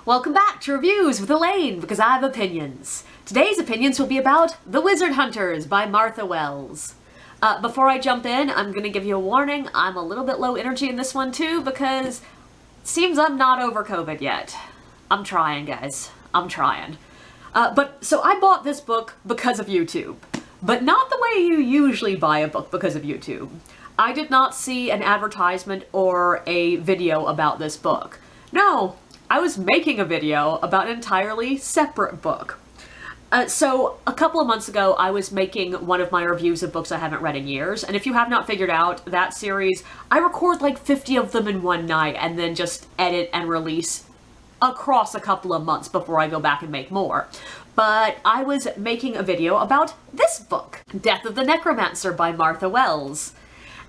Welcome back to Reviews with Elaine, because I have opinions. Today's opinions will be about The Wizard Hunters by Martha Wells. Before I jump in, I'm going to give you a warning. I'm a little bit low energy in this one too, because it seems I'm not over COVID yet. I'm trying, guys. I'm trying. So I bought this book because of YouTube. But not the way you usually buy a book because of YouTube. I did not see an advertisement or a video about this book. No, I was making a video about an entirely separate book. So a couple of months ago, I was making one of my reviews of books I haven't read in years, and if you have not figured out that series, I record like 50 of them in one night and then just edit and release across a couple of months before I go back and make more. But I was making a video about this book, Death of the Necromancer by Martha Wells.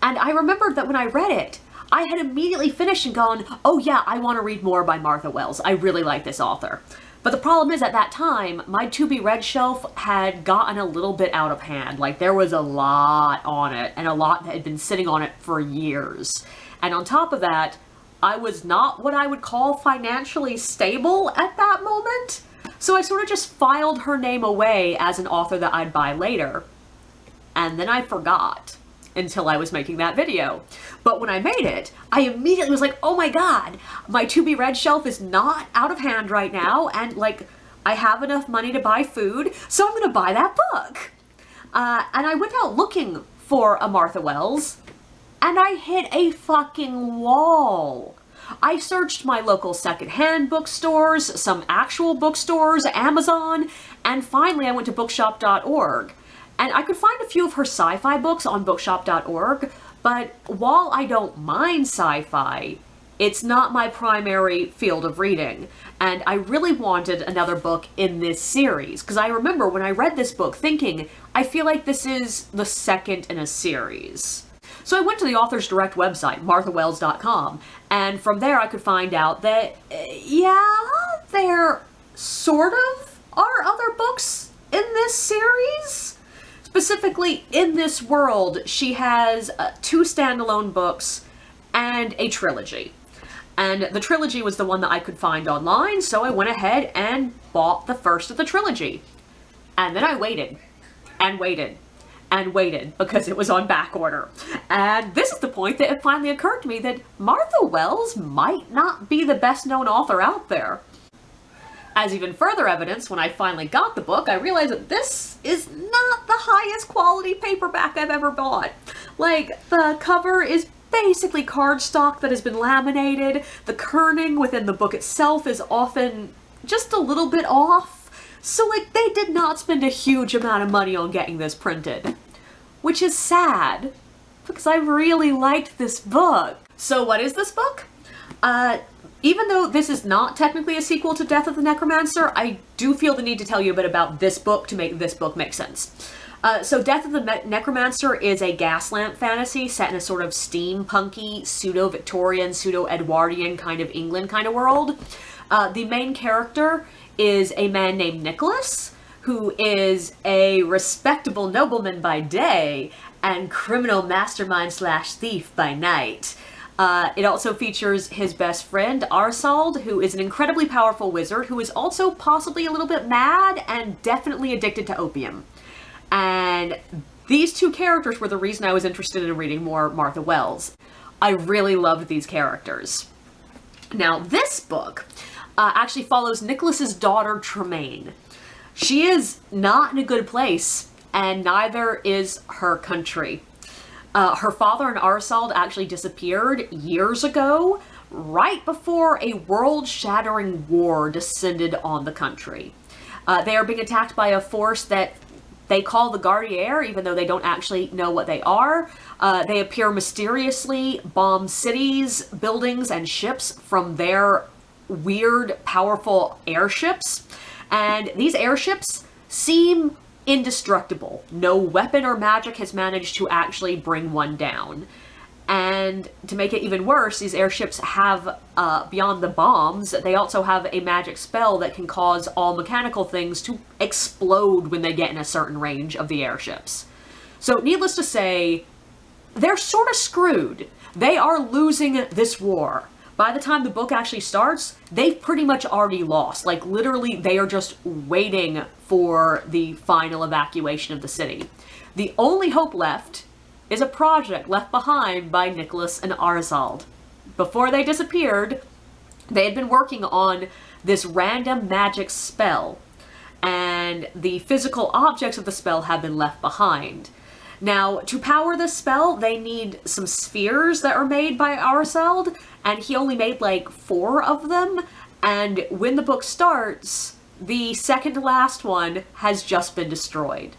And I remembered that when I read it, I had immediately finished and gone, oh yeah, I want to read more by Martha Wells. I really like this author. But the problem is, at that time, my to-be-read shelf had gotten a little bit out of hand. Like, there was a lot on it, and a lot that had been sitting on it for years. And on top of that, I was not what I would call financially stable at that moment. So I sort of just filed her name away as an author that I'd buy later. And then I forgot until I was making that video. But when I made it, I immediately was like, oh my god, my to-be-read shelf is not out of hand right now, and like, I have enough money to buy food, so I'm gonna buy that book. And I went out looking for a Martha Wells, and I hit a fucking wall. I searched my local secondhand bookstores, some actual bookstores, Amazon, and finally I went to bookshop.org. And I could find a few of her sci-fi books on bookshop.org, but while I don't mind sci-fi, it's not my primary field of reading. And I really wanted another book in this series, because I remember when I read this book thinking, I feel like this is the second in a series. So I went to the author's direct website, marthawells.com, and from there I could find out that, yeah, there sort of are other books in this series. Specifically, in this world, she has 2 standalone books and a trilogy. And the trilogy was the one that I could find online, so I went ahead and bought the first of the trilogy. And then I waited, and waited, and waited, because it was on back order. And this is the point that it finally occurred to me that Martha Wells might not be the best-known author out there. As even further evidence, when I finally got the book, I realized that this is not the highest quality paperback I've ever bought. Like, the cover is basically cardstock that has been laminated. The kerning within the book itself is often just a little bit off. So, like, they did not spend a huge amount of money on getting this printed. Which is sad, because I really liked this book. So what is this book? Even though this is not technically a sequel to Death of the Necromancer, I do feel the need to tell you a bit about this book to make this book make sense. So Death of the Necromancer is a gaslamp fantasy set in a sort of steampunky, pseudo-Victorian, pseudo-Edwardian kind of England kind of world. The main character is a man named Nicholas, who is a respectable nobleman by day and criminal mastermind slash thief by night. It also features his best friend, Arsald, who is an incredibly powerful wizard who is also possibly a little bit mad and definitely addicted to opium. And these 2 characters were the reason I was interested in reading more Martha Wells. I really loved these characters. Now, this book actually follows Nicholas's daughter, Tremaine. She is not in a good place, and neither is her country. Her father and Arsald actually disappeared years ago, right before a world-shattering war descended on the country. They are being attacked by a force that they call the Gardier, even though they don't actually know what they are. They appear mysteriously, bomb cities, buildings, and ships from their weird, powerful airships. And these airships seem indestructible. No weapon or magic has managed to actually bring one down. And to make it even worse, these airships have, beyond the bombs, they also have a magic spell that can cause all mechanical things to explode when they get in a certain range of the airships. So needless to say, they're sort of screwed. They are losing this war. By the time the book actually starts, they've pretty much already lost. Like, literally, they are just waiting for the final evacuation of the city. The only hope left is a project left behind by Nicholas and Arzald. Before they disappeared, they had been working on this random magic spell, and the physical objects of the spell have been left behind. Now, to power this spell, they need some spheres that are made by Arzald, and he only made like 4 of them, and when the book starts, the second to last one has just been destroyed.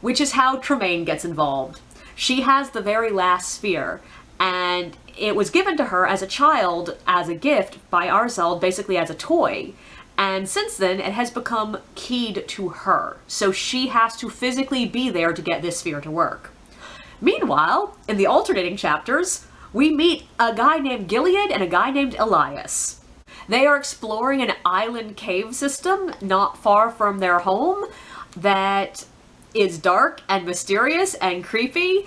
Which is how Tremaine gets involved. She has the very last sphere, and it was given to her as a child as a gift by Arzald, basically as a toy. And since then, it has become keyed to her. So she has to physically be there to get this sphere to work. Meanwhile, in the alternating chapters, we meet a guy named Gilead and a guy named Elias. They are exploring an island cave system not far from their home that is dark and mysterious and creepy.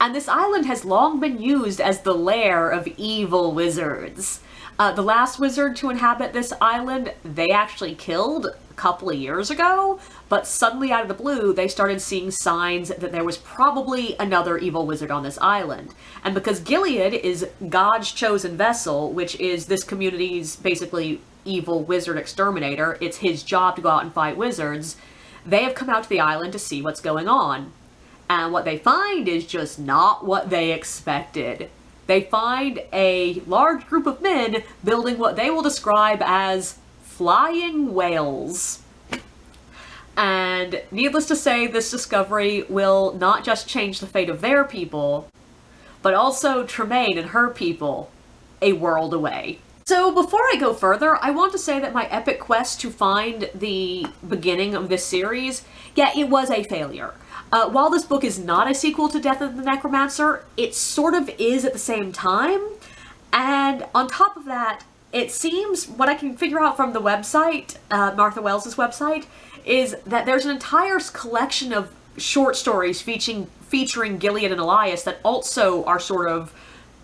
And this island has long been used as the lair of evil wizards. The last wizard to inhabit this island, they actually killed a couple of years ago, but suddenly out of the blue, they started seeing signs that there was probably another evil wizard on this island. And because Gilead is God's chosen vessel, which is this community's basically evil wizard exterminator, it's his job to go out and fight wizards, they have come out to the island to see what's going on. And what they find is just not what they expected. They find a large group of men building what they will describe as flying whales. And needless to say, this discovery will not just change the fate of their people, but also Tremaine and her people a world away. So before I go further, I want to say that my epic quest to find the beginning of this series, yeah, it was a failure. While this book is not a sequel to Death of the Necromancer, it sort of is at the same time. And on top of that, it seems, what I can figure out from the website, Martha Wells' website, is that there's an entire collection of short stories featuring Gilead and Elias that also are sort of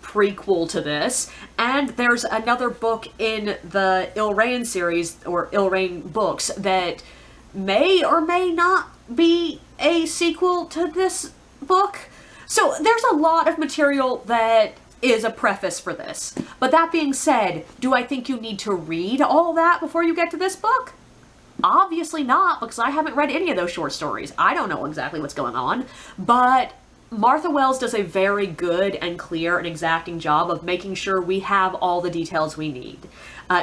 prequel to this. And there's another book in the Ilrain series, or Ilrain books, that may or may not be a sequel to this book. So there's a lot of material that is a preface for this. But that being said, do I think you need to read all that before you get to this book? Obviously not, because I haven't read any of those short stories. I don't know exactly what's going on. But Martha Wells does a very good and clear and exacting job of making sure we have all the details we need.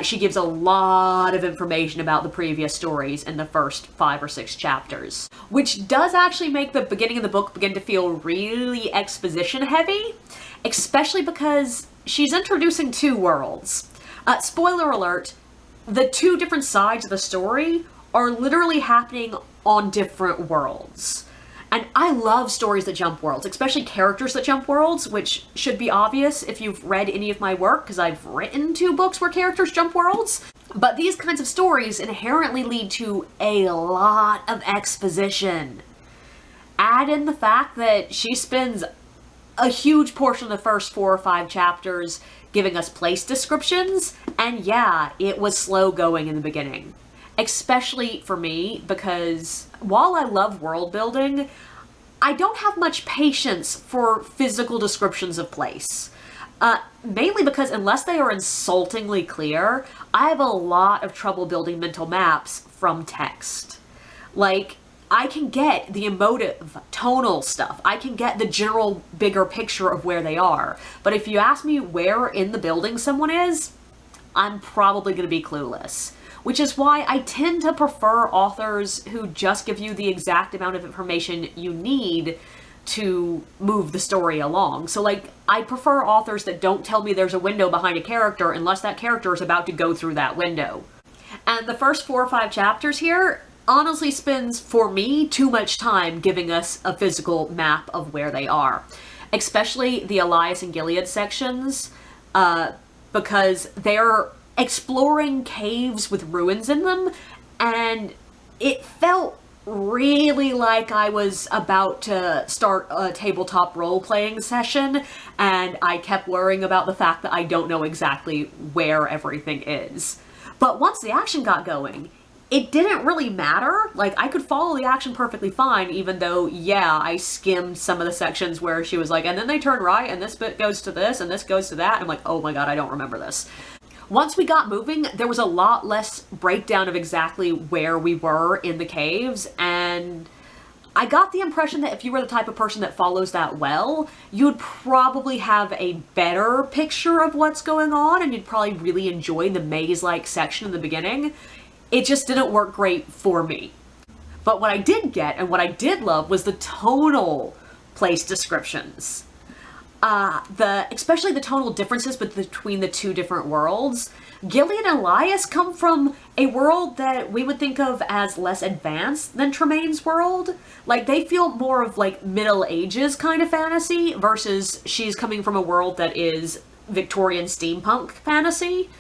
She gives a lot of information about the previous stories in the first 5 or 6 chapters, which does actually make the beginning of the book begin to feel really exposition heavy, especially because she's introducing 2 worlds. Spoiler alert, the 2 different sides of the story are literally happening on different worlds. And I love stories that jump worlds, especially characters that jump worlds, which should be obvious if you've read any of my work, because I've written 2 books where characters jump worlds. But these kinds of stories inherently lead to a lot of exposition. Add in the fact that she spends a huge portion of the first 4 or 5 chapters giving us place descriptions, and yeah, it was slow going in the beginning. Especially for me, because while I love world building, I don't have much patience for physical descriptions of place. Mainly because unless they are insultingly clear, I have a lot of trouble building mental maps from text. Like, I can get the emotive, tonal stuff. I can get the general bigger picture of where they are. But if you ask me where in the building someone is, I'm probably going to be clueless. Which is why I tend to prefer authors who just give you the exact amount of information you need to move the story along. So, like, I prefer authors that don't tell me there's a window behind a character unless that character is about to go through that window. And the first 4 or 5 chapters here honestly spends, for me, too much time giving us a physical map of where they are. Especially the Elias and Gilead sections, because they're exploring caves with ruins in them, and it felt really like I was about to start a tabletop role-playing session, and I kept worrying about the fact that I don't know exactly where everything is. But once the action got going, it didn't really matter. Like, I could follow the action perfectly fine, even though, yeah, I skimmed some of the sections where she was like, and then they turn right, and this bit goes to this, and this goes to that. I'm like, oh my god, I don't remember this. Once we got moving, there was a lot less breakdown of exactly where we were in the caves, and I got the impression that if you were the type of person that follows that well, you'd probably have a better picture of what's going on, and you'd probably really enjoy the maze-like section in the beginning. It just didn't work great for me. But what I did get, and what I did love, was the tonal place descriptions. Especially the tonal differences between the two different worlds. Gilead and Elias come from a world that we would think of as less advanced than Tremaine's world. Like, they feel more of, like, Middle Ages kind of fantasy, versus she's coming from a world that is Victorian steampunk fantasy.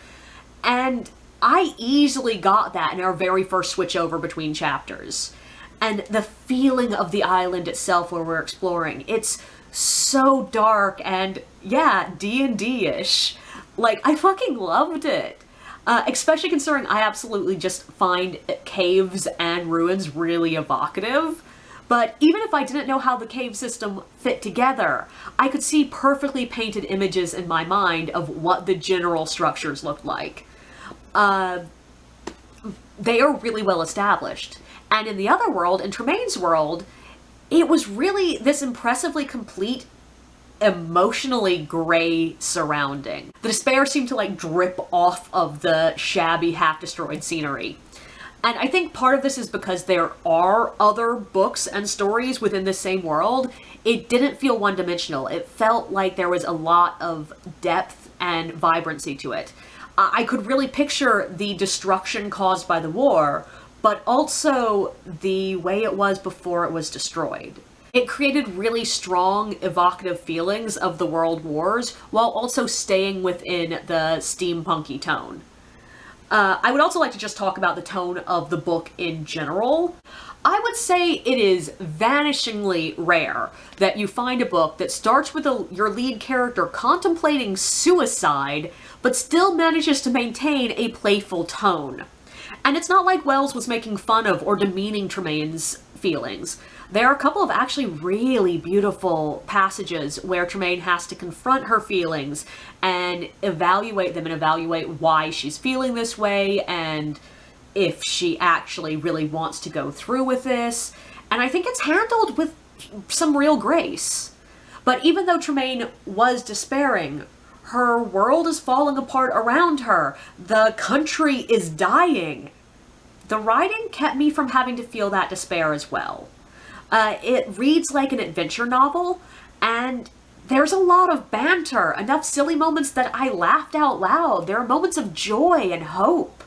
And I easily got that in our very first switch over between chapters. And the feeling of the island itself where we're exploring, it's so dark and, yeah, D&D-ish. Like, I fucking loved it. Especially considering I absolutely just find caves and ruins really evocative. But even if I didn't know how the cave system fit together, I could see perfectly painted images in my mind of what the general structures looked like. They are really well established. And in the other world, in Tremaine's world, it was really this impressively complete, emotionally gray surrounding. The despair seemed to, like, drip off of the shabby, half-destroyed scenery. And I think part of this is because there are other books and stories within the same world. It didn't feel one-dimensional. It felt like there was a lot of depth and vibrancy to it. I could really picture the destruction caused by the war, but also the way it was before it was destroyed. It created really strong, evocative feelings of the world wars, while also staying within the steampunky tone. I would also like to just talk about the tone of the book in general. I would say it is vanishingly rare that you find a book that starts with your lead character contemplating suicide, but still manages to maintain a playful tone. And it's not like Wells was making fun of or demeaning Tremaine's feelings. There are a couple of actually really beautiful passages where Tremaine has to confront her feelings and evaluate them and evaluate why she's feeling this way and if she actually really wants to go through with this. And I think it's handled with some real grace. But even though Tremaine was despairing, her world is falling apart around her. The country is dying. The writing kept me from having to feel that despair as well. It reads like an adventure novel, and there's a lot of banter, enough silly moments that I laughed out loud. There are moments of joy and hope.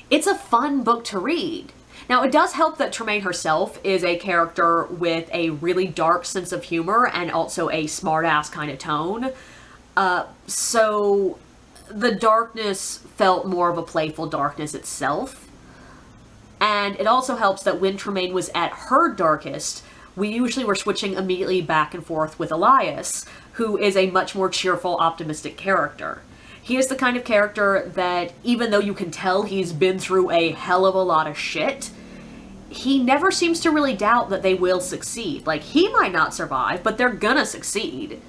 It's a fun book to read. Now, it does help that Tremaine herself is a character with a really dark sense of humor and also a smart-ass kind of tone. So the darkness felt more of a playful darkness itself. And it also helps that when Tremaine was at her darkest, we usually were switching immediately back and forth with Elias, who is a much more cheerful, optimistic character. He is the kind of character that, even though you can tell he's been through a hell of a lot of shit, he never seems to really doubt that they will succeed. Like, he might not survive, but they're gonna succeed.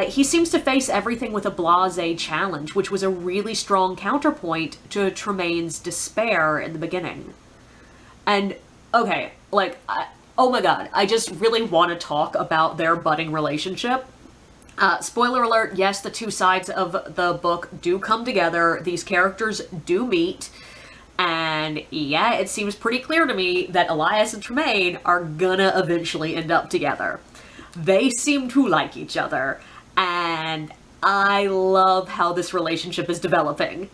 He seems to face everything with a blasé challenge, which was a really strong counterpoint to Tremaine's despair in the beginning. And, okay, like, oh my god, I just really want to talk about their budding relationship. Spoiler alert, yes, the two sides of the book do come together, these characters do meet, and yeah, it seems pretty clear to me that Elias and Tremaine are gonna eventually end up together. They seem to like each other, and I love how this relationship is developing.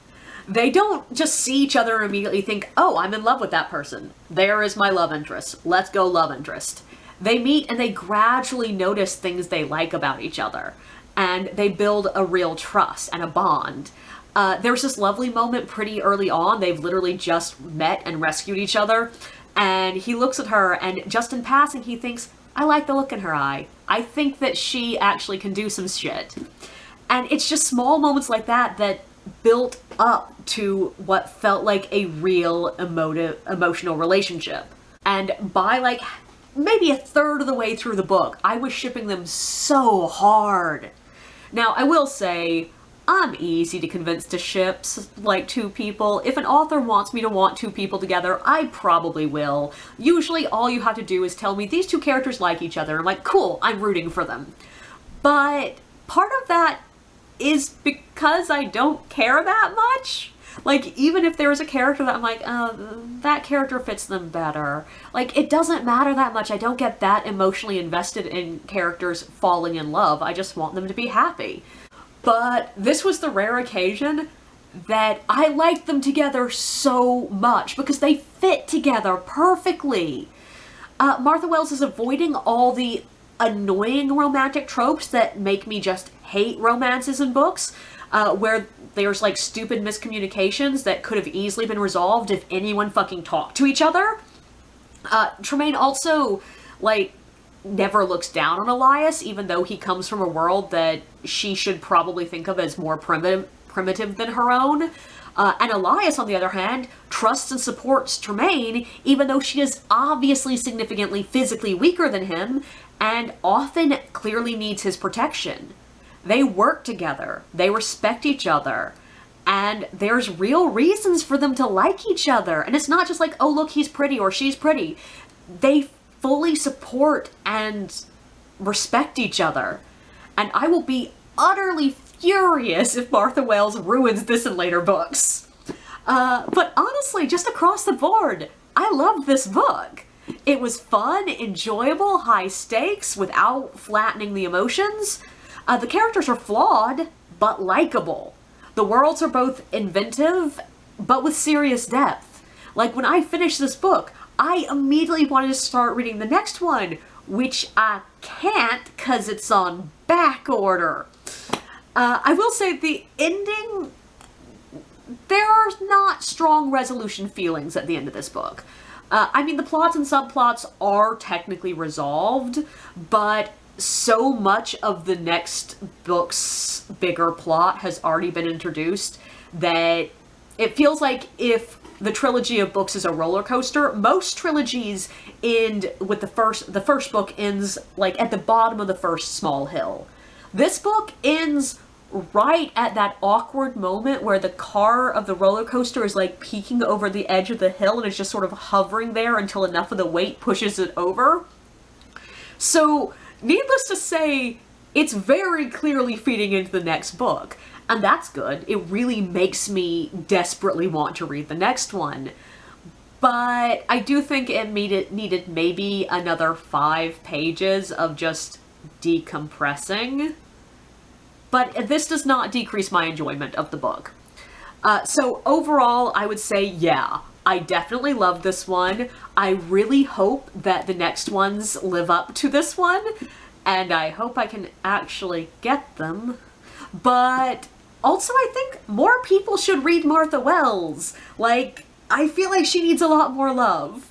They don't just see each other and immediately think, oh, I'm in love with that person. There is my love interest. Let's go love interest. They meet and they gradually notice things they like about each other, and they build a real trust and a bond. There's this lovely moment pretty early on. They've literally just met and rescued each other, And he looks at her, and just in passing, he thinks, I like the look in her eye. I think that she actually can do some shit. And it's just small moments like that that built up to what felt like a real emotional relationship. And by like maybe a third of the way through the book, I was shipping them so hard. Now, I will say, I'm easy to convince to ship like two people. If an author wants me to want two people together, I probably will. Usually all you have to do is tell me these two characters like each other. I'm like, cool, I'm rooting for them. But part of that is because I don't care that much. Like, even if there was a character that I'm like, that character fits them better. Like, it doesn't matter that much. I don't get that emotionally invested in characters falling in love. I just want them to be happy. But this was the rare occasion that I liked them together so much because they fit together perfectly. Martha Wells is avoiding all the annoying romantic tropes that make me just hate romances in books, where there's like stupid miscommunications that could have easily been resolved if anyone fucking talked to each other. Tremaine also, like, never looks down on Elias, even though he comes from a world that she should probably think of as more primitive than her own. And Elias, on the other hand, trusts and supports Tremaine, even though she is obviously significantly physically weaker than him, and often clearly needs his protection. They work together, they respect each other, and there's real reasons for them to like each other. And it's not just like, oh look, he's pretty or she's pretty. They fully support and respect each other. And I will be utterly furious if Martha Wells ruins this in later books. But honestly, just across the board, I loved this book. It was fun, enjoyable, high stakes, without flattening the emotions. The characters are flawed, but likable. The worlds are both inventive, but with serious depth. Like, when I finished this book, I immediately wanted to start reading the next one, which I can't because it's on back order. I will say the ending, there are not strong resolution feelings at the end of this book. I mean, the plots and subplots are technically resolved, but so much of the next book's bigger plot has already been introduced that it feels like if the trilogy of books is a roller coaster, most trilogies end with the first book ends like at the bottom of the first small hill. This book ends right at that awkward moment where the car of the roller coaster is like peeking over the edge of the hill and is just sort of hovering there until enough of the weight pushes it over. So, needless to say, it's very clearly feeding into the next book. And that's good. It really makes me desperately want to read the next one. But I do think it needed maybe another 5 pages of just decompressing. But this does not decrease my enjoyment of the book. So overall, I would say, yeah, I definitely love this one. I really hope that the next ones live up to this one. And I hope I can actually get them. But also, I think more people should read Martha Wells. Like, I feel like she needs a lot more love.